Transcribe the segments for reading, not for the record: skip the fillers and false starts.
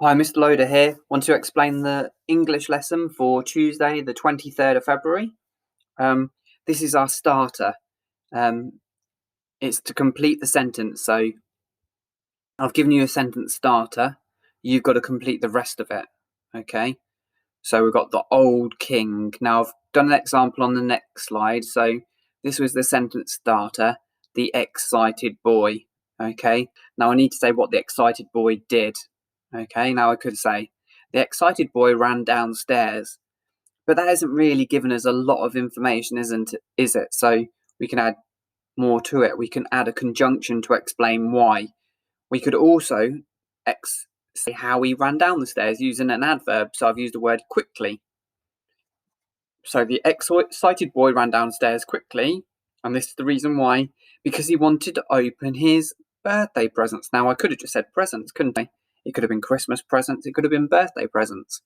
Hi, Mr. Loader here. Want to explain the English lesson for Tuesday, the 23rd of February. This is our starter. It's to complete the sentence. So I've given you a sentence starter. You've got to complete the rest of it. Okay. So we've got the old king. Now I've done an example on the next slide. So this was the sentence starter, the excited boy. Okay. Now I need to say what the excited boy did. Okay, now I could say, the excited boy ran downstairs. But that isn't really given us a lot of information, is it? So we can add more to it. We can add a conjunction to explain why. We could also say how he ran down the stairs using an adverb. So I've used the word quickly. So the excited boy ran downstairs quickly. And this is the reason why. Because he wanted to open his birthday presents. Now I could have just said presents, couldn't I? It could have been Christmas presents. It could have been birthday presents.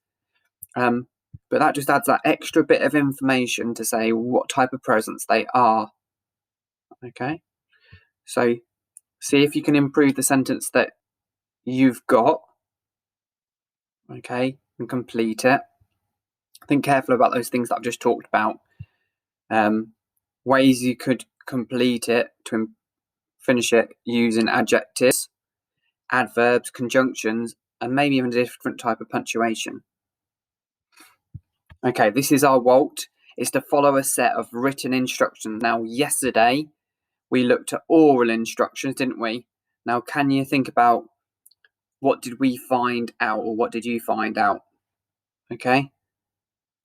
But that just adds that extra bit of information to say what type of presents they are. Okay. So see if you can improve the sentence that you've got. Okay. And complete it. Think careful about those things that I've just talked about. Ways you could complete it to finish it using adjectives, adverbs, conjunctions, and maybe even a different type of punctuation. Okay, this is our Walt. It's to follow a set of written instructions. Now, yesterday, we looked at oral instructions, didn't we? Now, can you think about what did we find out, or what did you find out? Okay?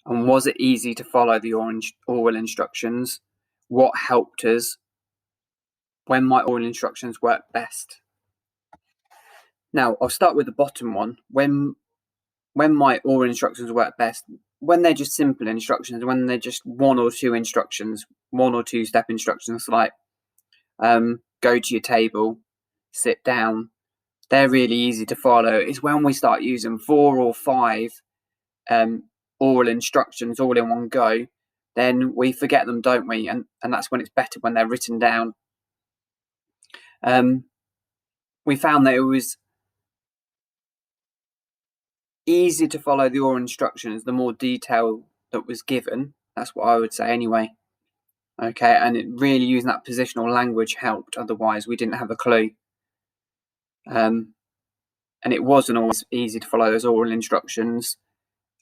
And was it easy to follow the oral instructions? What helped us? When might oral instructions work best? Now, I'll start with the bottom one. When might oral instructions work best? When they're just simple instructions, when they're just one or two instructions, one or two step instructions like go to your table, sit down. They're really easy to follow. It's when we start using 4 or 5 oral instructions all in one go, then we forget them, don't we? And that's when it's better when they're written down. We found that it was easier to follow the oral instructions the more detail that was given. That's what I would say anyway. Okay, and it really using that positional language helped. Otherwise, we didn't have a clue. And it wasn't always easy to follow those oral instructions.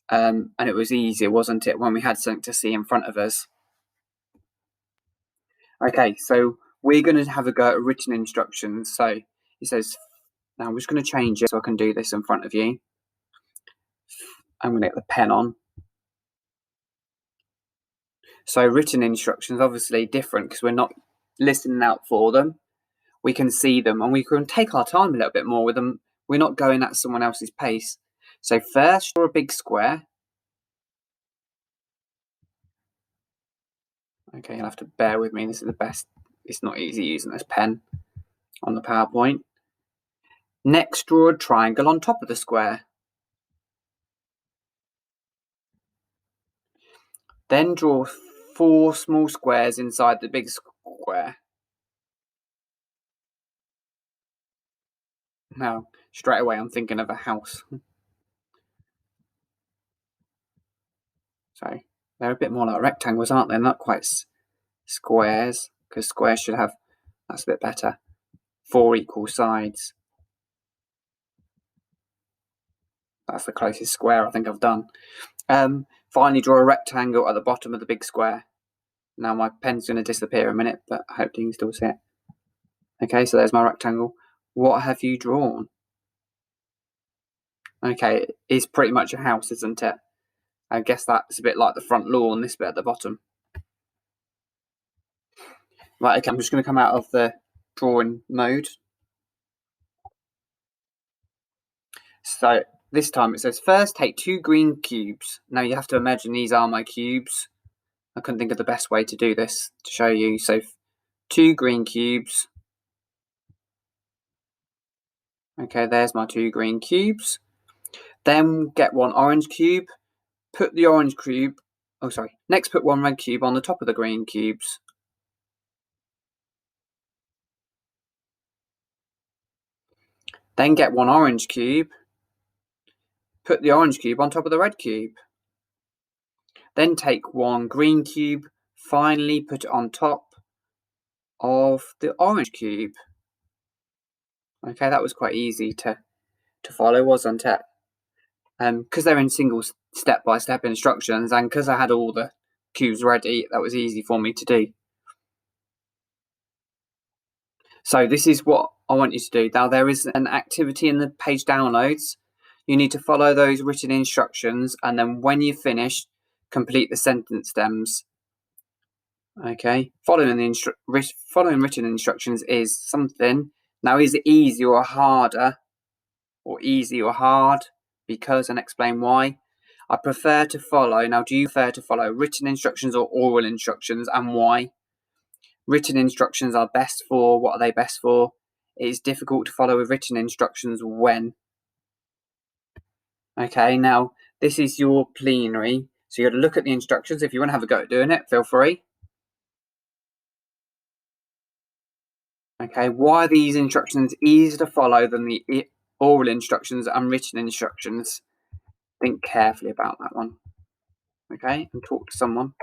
And it was easier, wasn't it, when we had something to see in front of us? Okay, so we're going to have a go at written instructions. So it says, now I'm just going to change it so I can do this in front of you. I'm going to get the pen on. So written instructions, obviously different because we're not listening out for them. We can see them and we can take our time a little bit more with them. We're not going at someone else's pace. So first, draw a big square. Okay, you'll have to bear with me. This is the best. It's not easy using this pen on the PowerPoint. Next, draw a triangle on top of the square. Then draw 4 small squares inside the big square. Now, straight away I'm thinking of a house. So, they're a bit more like rectangles, aren't they? Not quite squares, because squares should have, that's a bit better, 4 equal sides. That's the closest square I think I've done. Finally, draw a rectangle at the bottom of the big square. Now my pen's going to disappear in a minute, but I hope you can still see it. Okay, so there's my rectangle. What have you drawn? Okay, it's pretty much a house, isn't it? I guess that's a bit like the front lawn, this bit at the bottom. Right, okay, I'm just going to come out of the drawing mode. So this time it says, first take 2 green cubes. Now you have to imagine these are my cubes. I couldn't think of the best way to do this to show you. So 2 green cubes. Okay, there's my 2 green cubes. Then get 1 orange cube. Put the orange cube, next put 1 red cube on the top of the green cubes. Then get 1 orange cube. put the orange cube on top of the red cube. Then take one green cube, finally put it on top of the orange cube. Okay, that was quite easy to follow, wasn't it? Because they're in single step-by-step instructions, and because I had all the cubes ready, that was easy for me to do. So this is what I want you to do. Now there is an activity in the page downloads. You need to follow those written instructions, and then when you've finished, complete the sentence stems. Okay, following written instructions is something. Now, is it easy or harder, or easy or hard? Because, and explain why. I prefer to follow. Now, do you prefer to follow written instructions or oral instructions, and why? Written instructions are best for, what are they best for? It is difficult to follow with written instructions when. Okay, now this is your plenary. So you got to look at the instructions. If you want to have a go at doing it, feel free. Okay, why are these instructions easier to follow than the oral instructions and written instructions? Think carefully about that one. Okay, and talk to someone.